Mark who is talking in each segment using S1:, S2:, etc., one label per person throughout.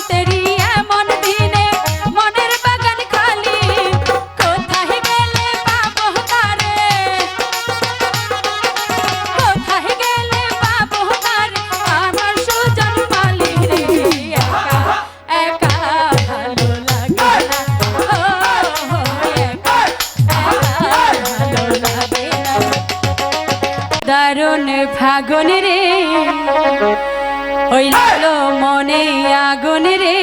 S1: বসন্তেরই এমন দিনে মনের বাগান খালি, কোথায় গেলে পাবো তারে, কোথায় গেলে পাবো তারে আমার সুজন মালি রে। একা একা ভালো লাগে না, ও একা ভালো লাগে না। দারুণ ফাগুন রে ওই লাগলো মনে আগুন রে,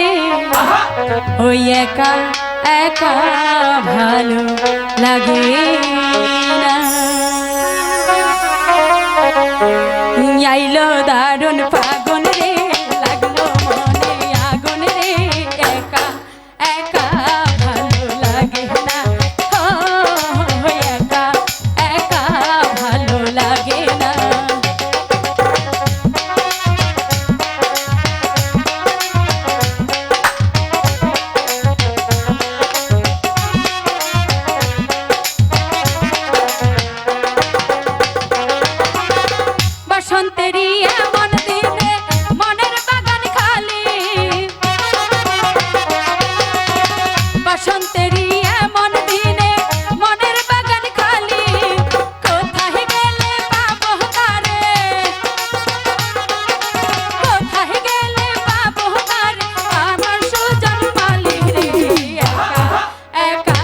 S1: ওই একা একা ভালো লাগে না। আইলো দারুণ ফাগুন রে লাগলো মনে আগুন রে, একা একা ভালো লাগে না, ও একা একা ভালো লাগে না। বসন্তেরই এমন দিনে মনের বাগান খালি, বসন্তেরই এমন দিনে মনের বাগান খালি, কোথায় গেলে পাবো তারে, কোথায় গেলে পাবো তারে আমার সুজন মালি রে। একা একা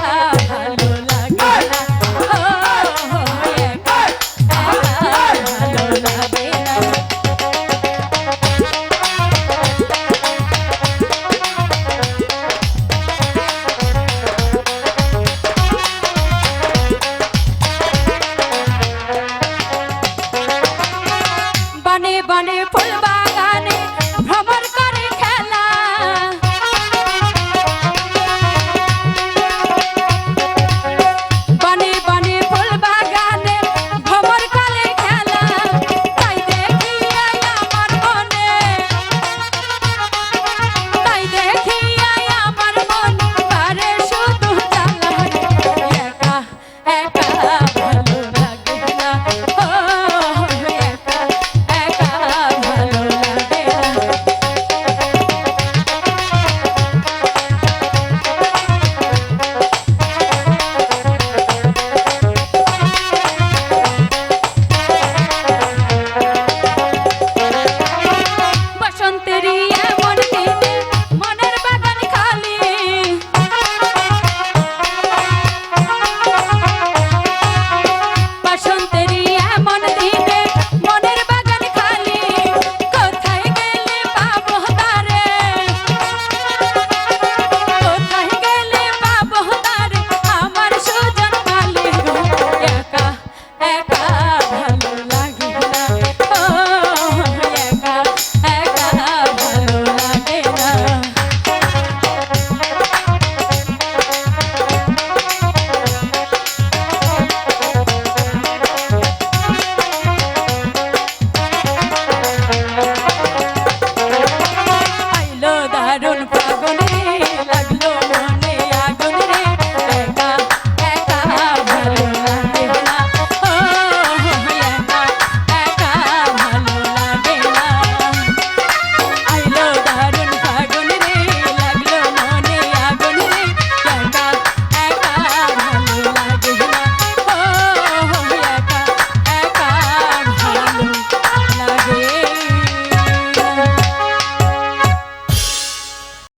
S1: ভালো লাগে না, ও একা একা ভালো লাগে না। বনে বনে ফুল বাগানে ভ্রমণ করে খেলা, বনে বনে ফুল বাগানে ভ্রমণ করে খেলা, তাই দেখিয়া আমার মনে, তাই দেখিয়া আমার মন পারে শুধু জ্বালা রে। একা একা ভালো লাগে না, ও একা একা ভালো লাগে না। বসন্তেরই এমন দিনে মনের বাগান খালি, বসন্তেরই এমন দিনে মনের বাগান খালি, কোথায় গেলে পাবো তারে, কোথায় গেলে পাবো তারে আমার সুজন মালি রে। একা একা ভালো লাগে না, ও একা একা ভালো লাগে না। আইলো দারুণ ফাগুন রে